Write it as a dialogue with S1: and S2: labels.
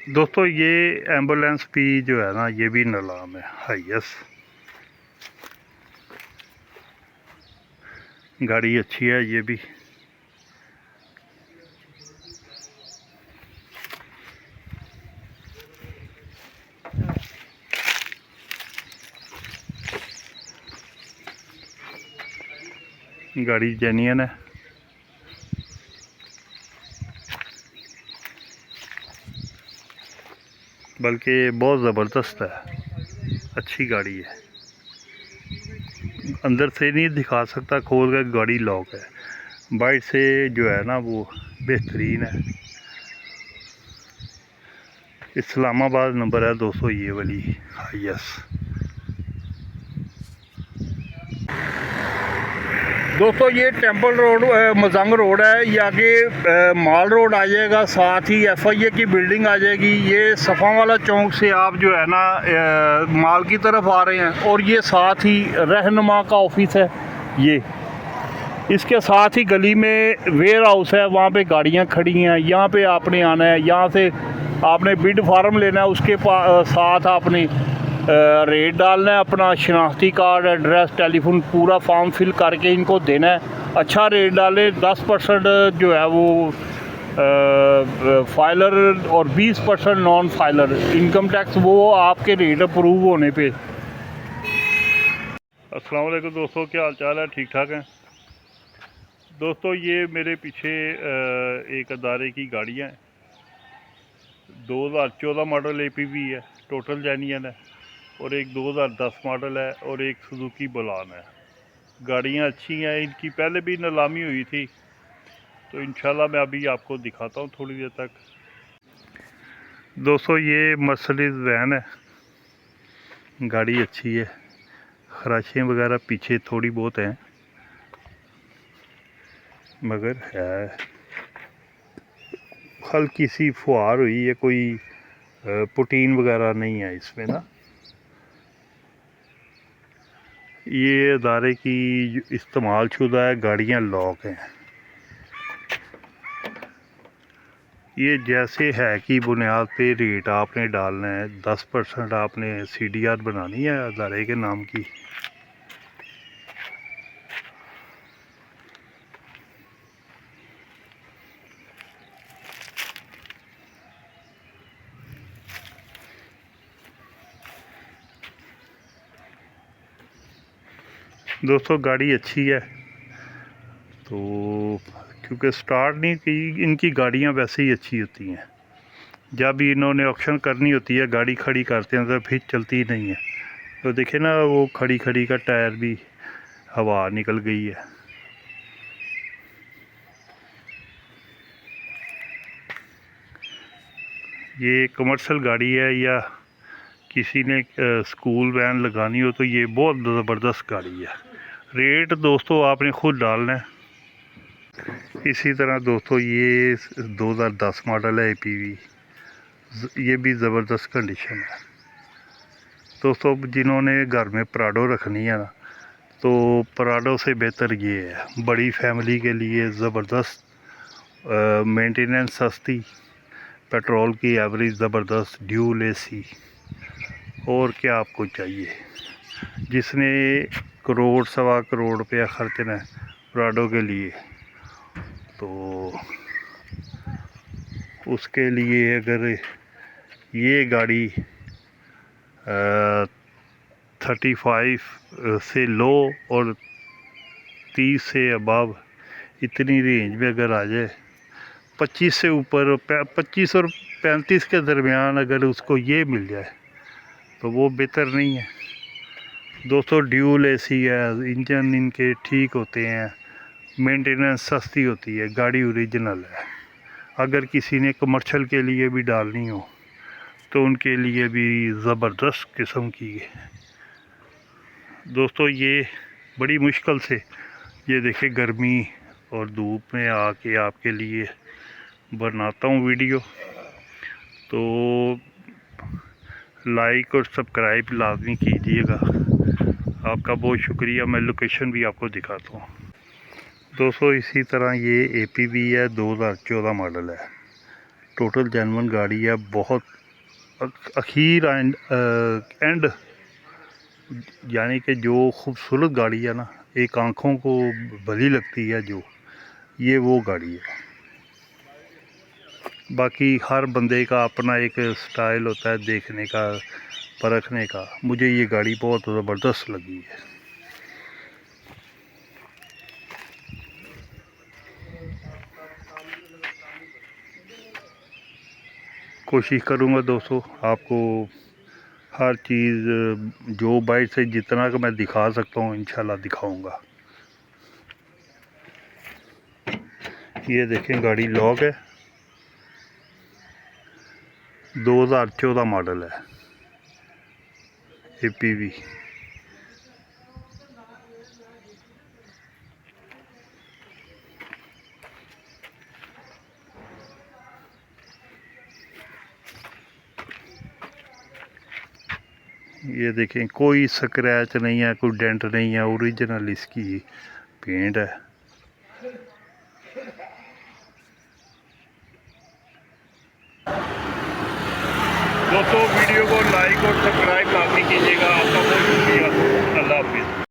S1: दोस्तों ये एम्बुलेंस भी जो है ना, ये भी नीलाम है। हाईएस गाड़ी अच्छी है ये भी। गाड़ी जेन्युइन है। बल्कि बहुत ज़बरदस्त है, अच्छी गाड़ी है। अंदर से नहीं दिखा सकता खोल कर, गाड़ी लॉक है। बाइट से जो है ना वो बेहतरीन है। इस्लामाबाद नंबर है 200 ये वाली हाईएस। दोस्तों ये टेम्पल रोड मजंग रोड है। ये आगे माल रोड आ जाएगा, साथ ही FIA की बिल्डिंग आ जाएगी। ये सफ़ा वाला चौक से आप जो है ना माल की तरफ आ रहे हैं, और ये साथ ही रहनुमा का ऑफिस है। ये इसके साथ ही गली में वेयर हाउस है, वहाँ पे गाड़ियाँ खड़ी हैं। यहाँ पे आपने आना है, यहाँ से आपने बिड फार्म लेना है, उसके साथ आपने रेट डालना है, अपना शनाख्ती कार्ड, एड्रेस, टेलीफोन, पूरा फॉर्म फिल करके इनको देना है। अच्छा रेट डालें। 10% जो है वो फाइलर और 20% नॉन फाइलर इनकम टैक्स, वो आपके रेट अप्रूव होने पे। अस्सलाम वालेकुम दोस्तों, क्या हाल चाल है? ठीक ठाक हैं दोस्तों। ये मेरे पीछे एक अदारे की गाड़ियाँ हैं। 2014 मॉडल APV है, टोटल जेन्युइन है। और एक 2010 मॉडल है, और एक सुजुकी बलान है। गाड़ियाँ अच्छी हैं। इनकी पहले भी नीलामी हुई थी, तो इंशाल्लाह मैं अभी आपको दिखाता हूँ थोड़ी देर तक। दोस्तों ये मर्सिडीज़ वैन है, गाड़ी अच्छी है। खराशियाँ वगैरह पीछे थोड़ी बहुत हैं, मगर है हल्की सी फुहार हुई है, कोई पुटीन वगैरह नहीं है इसमें ना। ये अदारे की इस्तेमाल शुदा है, गाड़ियाँ लॉक हैं। ये जैसे है कि बुनियाद पे रेट आपने डालना है। 10% आपने CDR बनानी है अदारे के नाम की। दोस्तों गाड़ी अच्छी है, तो क्योंकि स्टार्ट नहीं की, इनकी गाड़ियां वैसे ही अच्छी होती हैं। जब इन्होंने ऑक्शन करनी होती है, गाड़ी खड़ी करते हैं तो फिर चलती ही नहीं है। तो देखे ना, वो खड़ी खड़ी का टायर भी हवा निकल गई है। ये कमर्शियल गाड़ी है, या किसी ने स्कूल वैन लगानी हो तो ये बहुत ज़बरदस्त गाड़ी है। रेट दोस्तों आपने ख़ुद डालना है। इसी तरह दोस्तों ये 2010 मॉडल है APV, ये भी ज़बरदस्त कंडीशन है। दोस्तों जिन्होंने घर में प्राडो रखनी है ना, तो प्राडो से बेहतर ये है। बड़ी फैमिली के लिए ज़बरदस्त, मेंटेनेंस सस्ती, पेट्रोल की एवरेज ज़बरदस्त, ड्यूल AC, और क्या आपको चाहिए। जिसने करोड़ सवा करोड़ रुपया खर्चना है प्राडो के लिए, तो उसके लिए अगर ये गाड़ी 35 से लो और 30 से अबव इतनी रेंज में अगर आ जाए, 25 से ऊपर, 25 और 35 के दरमियान अगर उसको ये मिल जाए तो वो बेहतर नहीं है। दोस्तों ड्यूल AC है, इंजन इनके ठीक होते हैं, मेंटेनेंस सस्ती होती है, गाड़ी ओरिजिनल है। अगर किसी ने कमर्शियल के लिए भी डालनी हो तो उनके लिए भी ज़बरदस्त किस्म की है। दोस्तों ये बड़ी मुश्किल से, ये देखिए गर्मी और धूप में आके आपके लिए बनाता हूँ वीडियो, तो लाइक और सब्सक्राइब लाजमी कीजिएगा। आपका बहुत शुक्रिया। मैं लोकेशन भी आपको दिखाता हूँ। दोस्तों इसी तरह ये APV है, 2014 मॉडल है। टोटल जेन्युइन गाड़ी है, बहुत अखीर एंड यानी कि जो खूबसूरत गाड़ी है ना, एक आँखों को भली लगती है जो, ये वो गाड़ी है। बाकी हर बंदे का अपना एक स्टाइल होता है देखने का, परखने का। मुझे ये गाड़ी बहुत ज़बरदस्त लगी है। कोशिश करूँगा दोस्तों आपको हर चीज़ जो बाइक से जितना का मैं दिखा सकता हूँ इंशाल्लाह दिखाऊंगा। ये देखें गाड़ी लॉक है, 2014 मॉडल है APV। ये देखें कोई स्क्रैच नहीं है, कोई डेंट नहीं है, ओरिजिनल इसकी पेंट है। दोस्तों वीडियो को लाइक और सब्सक्राइब लाजमी कीजिएगा। आपका बहुत शुक्रिया। अल्लाह हाफिज़।